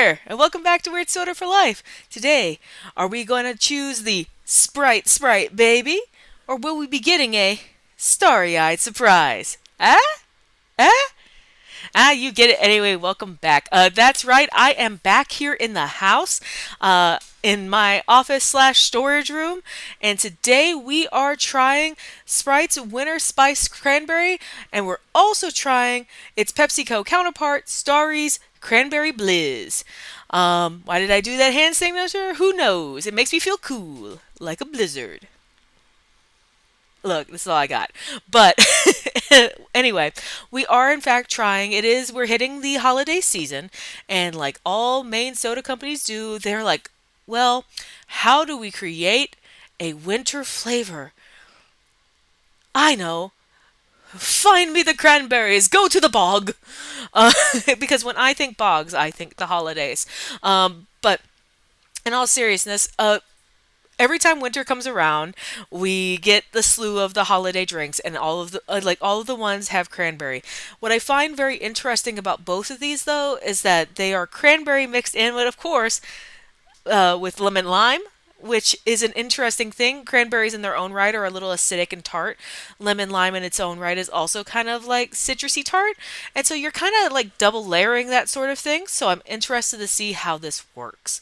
there, and welcome back to Weird Soda for Life. Today, are we going to choose the Sprite baby, or will we be getting a starry-eyed surprise? Ah? You get it anyway. Welcome back. That's right. I am back here in the house, in my office slash storage room, and today we are trying Sprite's Winter Spiced Cranberry, and we're also trying its PepsiCo counterpart, Starry's Cranberry Blizz. Why did I do that hand signature? Who knows? It makes me feel cool, like a blizzard. Look, this is all I got. But anyway, we are in fact trying. We're hitting the holiday season, and like all main soda companies do, they're like, well, how do we create a winter flavor? I know. Find me the cranberries. Go to the bog. Uh, because when I think bogs, I think the holidays. But in all seriousness, every time winter comes around, we get the slew of the holiday drinks, and all of the ones have cranberry. What I find very interesting about both of these, though, is that they are cranberry mixed in with, of course, with lemon lime. Which is an interesting thing. Cranberries in their own right are a little acidic and tart. Lemon lime in its own right is also kind of like citrusy tart. And so you're kind of like double layering that sort of thing. So I'm interested to see how this works.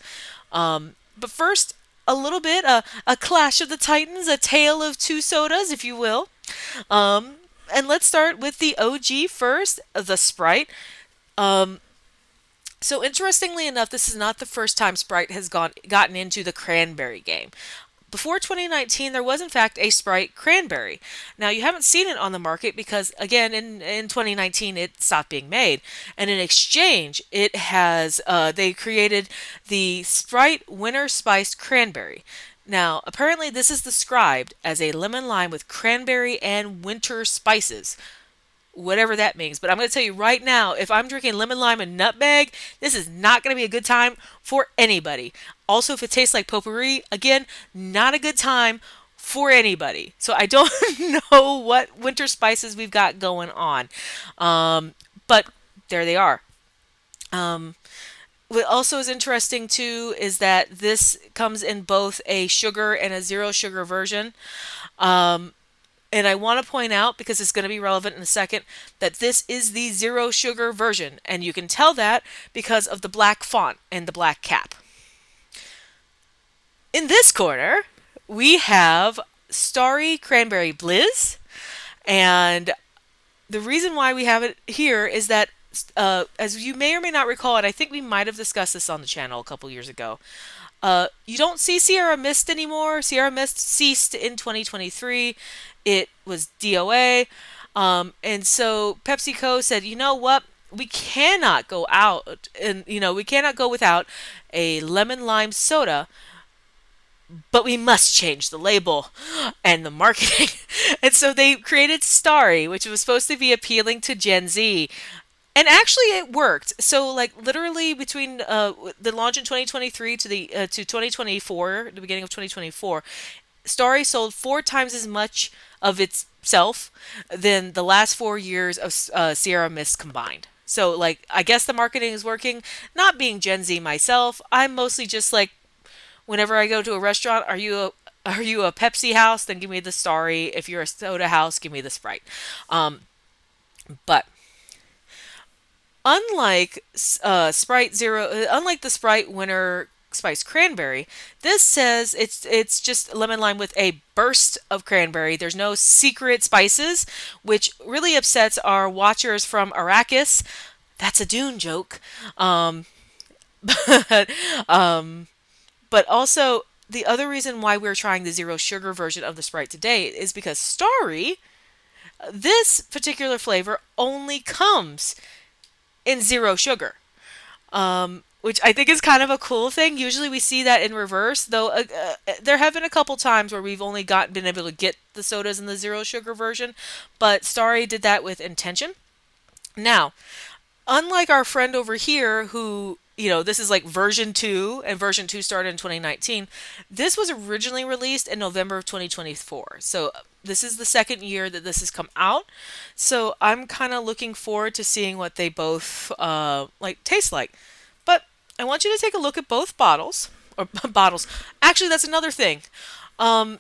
But first, a little bit, a clash of the titans, a tale of two sodas, if you will. And let's start with the OG first, the Sprite. Um, so interestingly enough, this is not the first time Sprite has gotten into the cranberry game. Before 2019, there was in fact a Sprite Cranberry. Now, you haven't seen it on the market because, again, in 2019, it stopped being made. And in exchange, they created the Sprite Winter Spiced Cranberry. Now, apparently, this is described as a lemon lime with cranberry and winter spices, whatever that means. But I'm going to tell you right now, if I'm drinking lemon lime and nutmeg, this is not going to be a good time for anybody. Also, if it tastes like potpourri, again, not a good time for anybody. So I don't know what winter spices we've got going on. But there they are. Um, what also is interesting too is that this comes in both a sugar and a zero sugar version. Um, and I want to point out, because it's going to be relevant in a second, that this is the zero sugar version. And you can tell that because of the black font and the black cap. In this corner, we have Starry Cranberry Blizz. And the reason why we have it here is that, as you may or may not recall, and I think we might have discussed this on the channel a couple years ago, you don't see Sierra Mist anymore. Sierra Mist ceased in 2023. It was DOA. And so PepsiCo said, you know what? We cannot go out and, we cannot go without a lemon lime soda, but we must change the label and the marketing. And so they created Starry, which was supposed to be appealing to Gen Z. And actually, it worked. So, like, literally between the launch in 2023 to 2024, the beginning of 2024, Starry sold 4 times as much of itself than the last 4 years of Sierra Mist combined. So, like, I guess the marketing is working. Not being Gen Z myself, I'm mostly just like, whenever I go to a restaurant, are you a Pepsi house? Then give me the Starry. If you're a soda house, give me the Sprite. But unlike the Sprite Winter Spice Cranberry, this says it's just lemon lime with a burst of cranberry. There's no secret spices, which really upsets our watchers from Arrakis. That's a Dune joke. But, but also, the other reason why we're trying the zero sugar version of the Sprite today is because Starry, this particular flavor, only comes in zero sugar, which I think is kind of a cool thing. Usually we see that in reverse, though. There have been a couple times where we've only been able to get the sodas in the zero sugar version, but Starry did that with intention. Now, unlike our friend over here who, this is like version 2, and version 2 started in 2019, this was originally released in November of 2024. So this is the second year that this has come out. So I'm kind of looking forward to seeing what they both taste like. But I want you to take a look at both bottles or bottles. Actually, that's another thing. Um,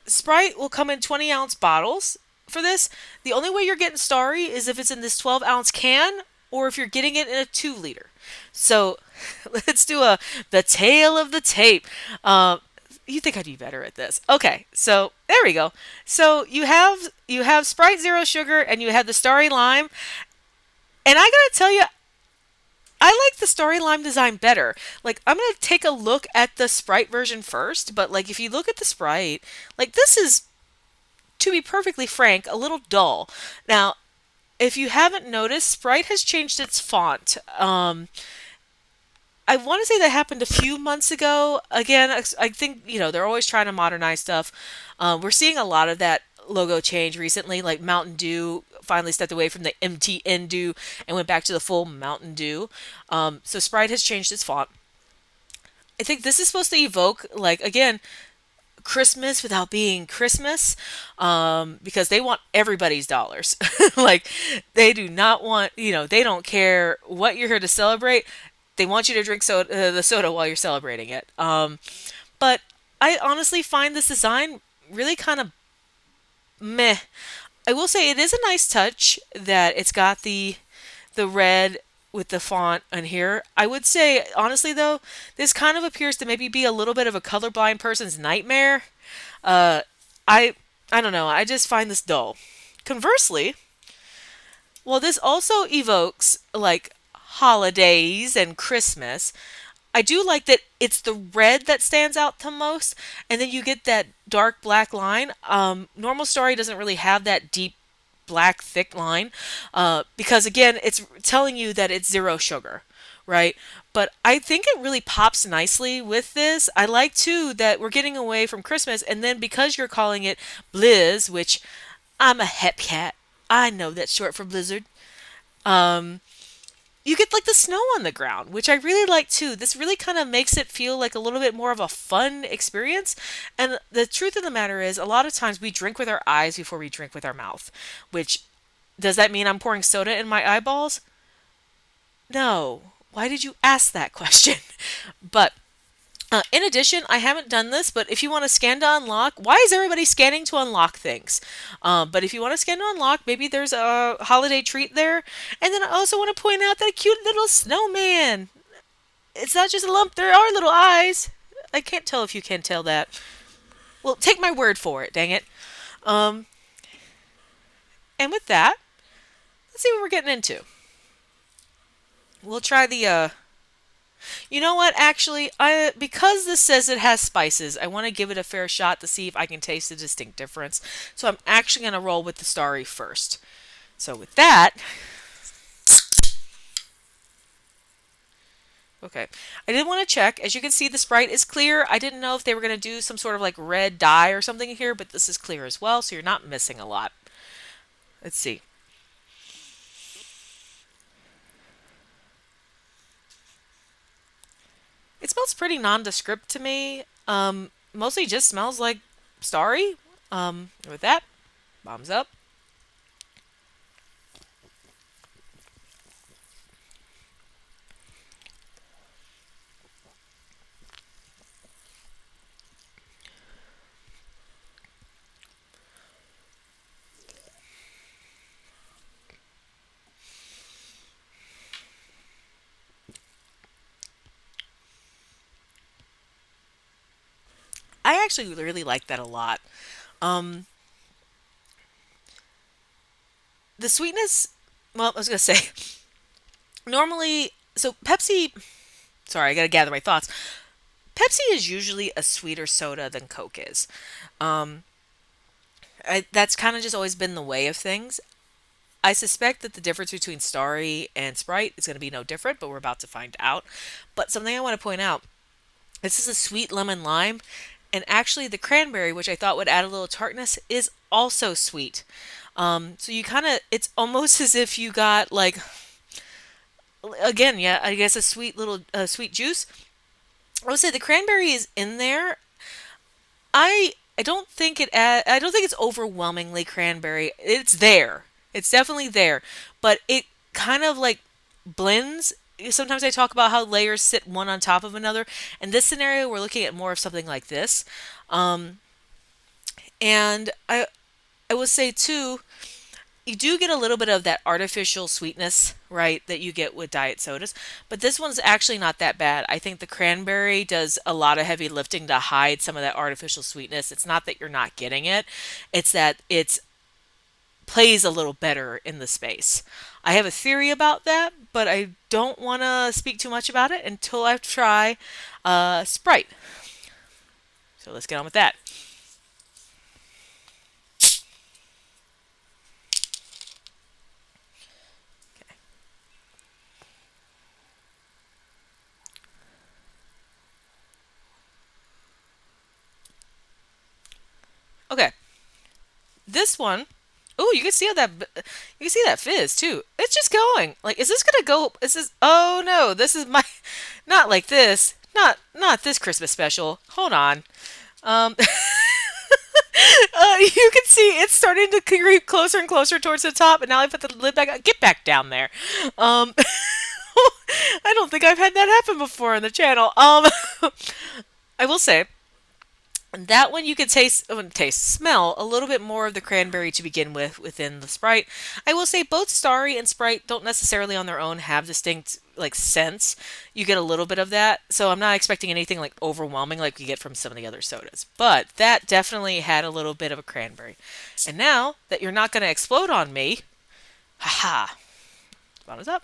Sprite will come in 20-ounce bottles for this. The only way you're getting Starry is if it's in this 12-ounce can or if you're getting it in a 2 liter. So let's do the tail of the tape. You think I'd be better at this? Okay, so there we go. So you have Sprite Zero Sugar and you have the Starry Lime, and I gotta tell you, I like the Starry Lime design better. Like, I'm gonna take a look at the Sprite version first, but like if you look at the Sprite, like this is, to be perfectly frank, a little dull. Now, if you haven't noticed, Sprite has changed its font. I want to say that happened a few months ago. Again, I think, they're always trying to modernize stuff. We're seeing a lot of that logo change recently, like Mountain Dew finally stepped away from the MTN Dew and went back to the full Mountain Dew. So Sprite has changed its font. I think this is supposed to evoke, like, again, Christmas without being Christmas, because they want everybody's dollars. Like, they do not want, they don't care what you're here to celebrate. They want you to drink the soda while you're celebrating it. But I honestly find this design really kind of meh. I will say it is a nice touch that it's got the red with the font on here. I would say, honestly though, this kind of appears to maybe be a little bit of a colorblind person's nightmare. Uh, I don't know. I just find this dull. Conversely, while this also evokes like holidays and Christmas, I do like that it's the red that stands out the most, and then you get that dark black line. Normal Story doesn't really have that deep black thick line, because again, it's telling you that it's zero sugar, right? But I think it really pops nicely with this. I like too that we're getting away from Christmas, and then because you're calling it Blizz, which I'm a hep cat, I know that's short for Blizzard. Um, you get like the snow on the ground, which I really like too. This really kind of makes it feel like a little bit more of a fun experience. And the truth of the matter is, a lot of times we drink with our eyes before we drink with our mouth, which does that mean I'm pouring soda in my eyeballs? No. Why did you ask that question? But in addition, I haven't done this, but if you want to scan to unlock, why is everybody scanning to unlock things? But if you want to scan to unlock, maybe there's a holiday treat there. And then I also want to point out that cute little snowman. It's not just a lump, there are little eyes. I can't tell if you can tell that. Well, take my word for it, dang it. Um, and with that, let's see what we're getting into. We'll try the you know what? Actually, I because this says it has spices, I want to give it a fair shot to see if I can taste a distinct difference. So I'm actually going to roll with the Starry first. So with that, okay. I did want to check. As you can see, the Sprite is clear. I didn't know if they were going to do some sort of like red dye or something here, but this is clear as well, so you're not missing a lot. Let's see. It smells pretty nondescript to me. Mostly just smells like Starry. With that, bombs up. I actually really like that a lot. Um, the sweetness, well, I was going to say, normally, so Pepsi, sorry, I got to gather my thoughts. Pepsi is usually a sweeter soda than Coke is. Um, that's kind of just always been the way of things. I suspect that the difference between Starry and Sprite is going to be no different, but we're about to find out. But something I want to point out, this is a sweet lemon lime, and actually the cranberry, which I thought would add a little tartness, is also sweet. So you kind of, it's almost as if you got like, again, yeah, I guess a sweet little sweet juice. I would say the cranberry is in there. I don't think I don't think it's overwhelmingly cranberry. It's there. It's definitely there, but it kind of like blends sometimes I talk about how layers sit one on top of another. In this scenario, we're looking at more of something like this. Um, and I will say too, you do get a little bit of that artificial sweetness, right, that you get with diet sodas. But this one's actually not that bad. I think the cranberry does a lot of heavy lifting to hide some of that artificial sweetness. It's not that you're not getting it, it's that it's plays a little better in the space. I have a theory about that, but I don't want to speak too much about it until I try Sprite. So let's get on with that. Okay, this one. Oh, you can see how you can see that fizz too. It's just going. Like, is this gonna go? Is this? Oh no, this is my. Not like this. Not this Christmas special. Hold on. Um, you can see it's starting to creep closer and closer towards the top, and now I put the lid back on. Get back down there. Um, I don't think I've had that happen before on the channel. I will say that one you can smell a little bit more of the cranberry to begin with within the Sprite. I will say both Starry and Sprite don't necessarily on their own have distinct like scents. You get a little bit of that, so I'm not expecting anything like overwhelming like we get from some of the other sodas. But that definitely had a little bit of a cranberry. And now that you're not going to explode on me, haha, bottoms up.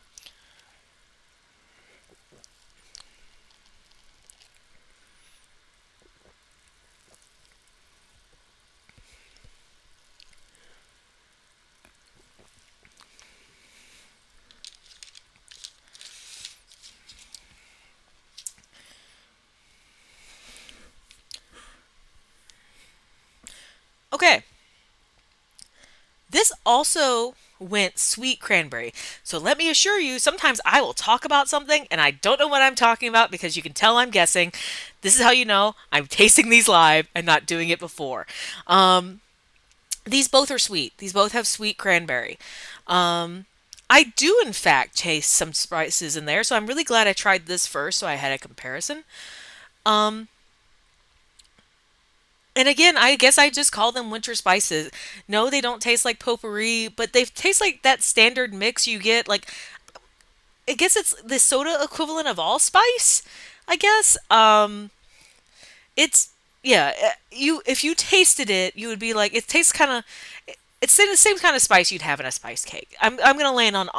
Okay, this also went sweet cranberry. So let me assure you, sometimes I will talk about something and I don't know what I'm talking about because you can tell I'm guessing. This is how you know I'm tasting these live and not doing it before. These both are sweet. These both have sweet cranberry. I do, in fact, taste some spices in there, so I'm really glad I tried this first so I had a comparison. Um, And again, I guess I just call them winter spices. No, they don't taste like potpourri, but they taste like that standard mix you get. Like, I guess it's the soda equivalent of allspice. I guess. It's yeah. You if you tasted it, you would be like, it tastes kind of. It's the same kind of spice you'd have in a spice cake. I'm gonna land on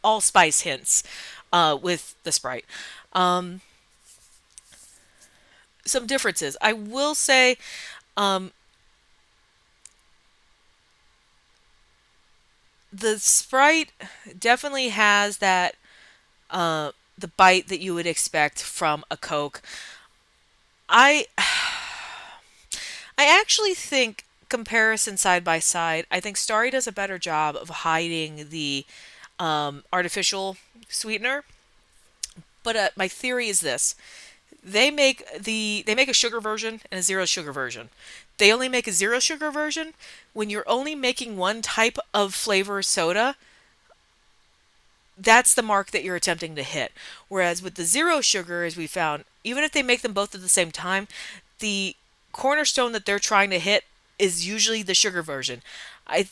allspice hints, with the Sprite. Um, some differences. I will say. Um, the Sprite definitely has that the bite that you would expect from a Coke. I I actually think comparison side by side, I think Starry does a better job of hiding the artificial sweetener. But my theory is this: they make a sugar version and a zero sugar version. They only make a zero sugar version when you're only making one type of flavor soda. That's the mark that you're attempting to hit. Whereas with the zero sugar, as we found, even if they make them both at the same time, the cornerstone that they're trying to hit is usually the sugar version. I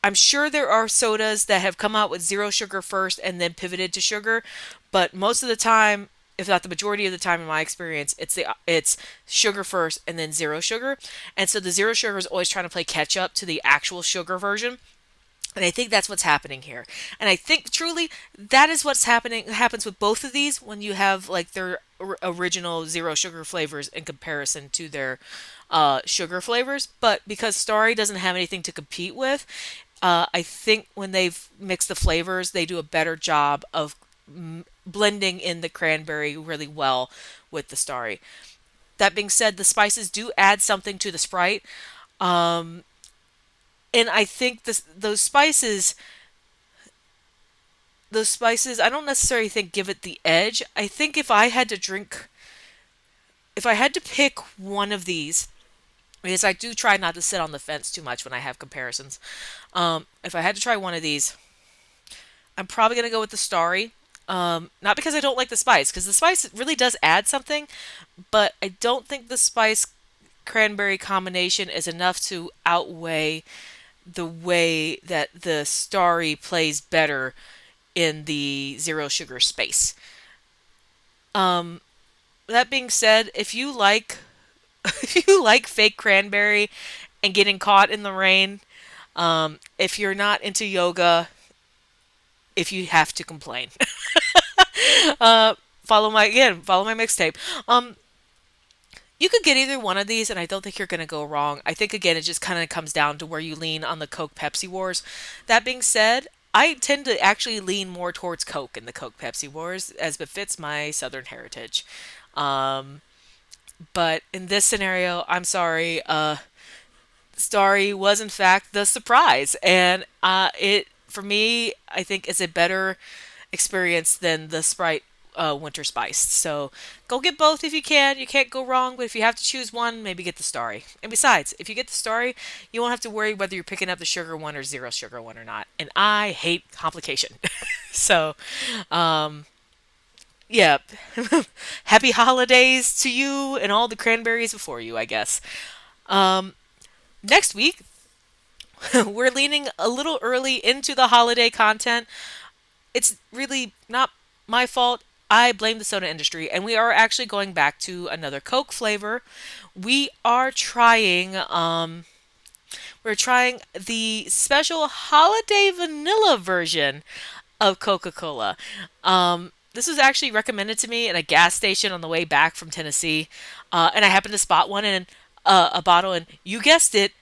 I'm sure there are sodas that have come out with zero sugar first and then pivoted to sugar, but most of the time, if not the majority of the time in my experience, it's sugar first and then zero sugar. And so the zero sugar is always trying to play catch up to the actual sugar version. And I think that's what's happening here. And I think truly that is what's happens with both of these when you have like their original zero sugar flavors in comparison to their sugar flavors. But because Starry doesn't have anything to compete with, I think when they've mixed the flavors, they do a better job of blending in the cranberry really well with the Starry. That being said, the spices do add something to the Sprite. Um, and I think those spices, I don't necessarily think give it the edge. I think if I had to pick one of these, because I do try not to sit on the fence too much when I have comparisons. If I had to try one of these, I'm probably gonna go with the Starry. Not because I don't like the spice, because the spice really does add something, but I don't think the spice cranberry combination is enough to outweigh the way that the Starry plays better in the zero sugar space. Um, that being said, if you like if you like fake cranberry and getting caught in the rain, if you're not into yoga, if you have to complain, uh, follow my mixtape. Um, you could get either one of these, and I don't think you're going to go wrong. I think, again, it just kind of comes down to where you lean on the Coke Pepsi Wars. That being said, I tend to actually lean more towards Coke in the Coke Pepsi Wars, as befits my Southern heritage. Um, but in this scenario, I'm sorry, Starry was in fact the surprise, and it for me, I think, is a better experience than the Sprite Winter Spiced. So go get both if you can. You can't go wrong, but if you have to choose one, maybe get the Starry. And besides, if you get the Starry, you won't have to worry whether you're picking up the sugar one or zero sugar one or not. And I hate complication. So, um, yeah. Happy holidays to you and all the cranberries before you, I guess. Um, Next week, we're leaning a little early into the holiday content. It's really not my fault. I blame the soda industry, and we are actually going back to another Coke flavor. We are we're trying the special holiday vanilla version of Coca-Cola. This was actually recommended to me at a gas station on the way back from Tennessee, and I happened to spot one in a bottle, and you guessed it,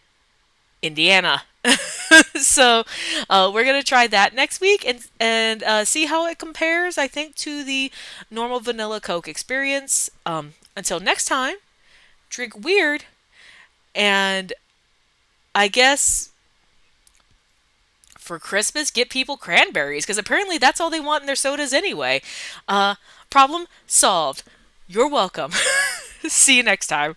Indiana. So we're gonna try that next week and see how it compares. I think to the normal vanilla Coke experience. Until next time, drink weird, and I guess for Christmas get people cranberries because apparently that's all they want in their sodas anyway. Problem solved. You're welcome. See you next time.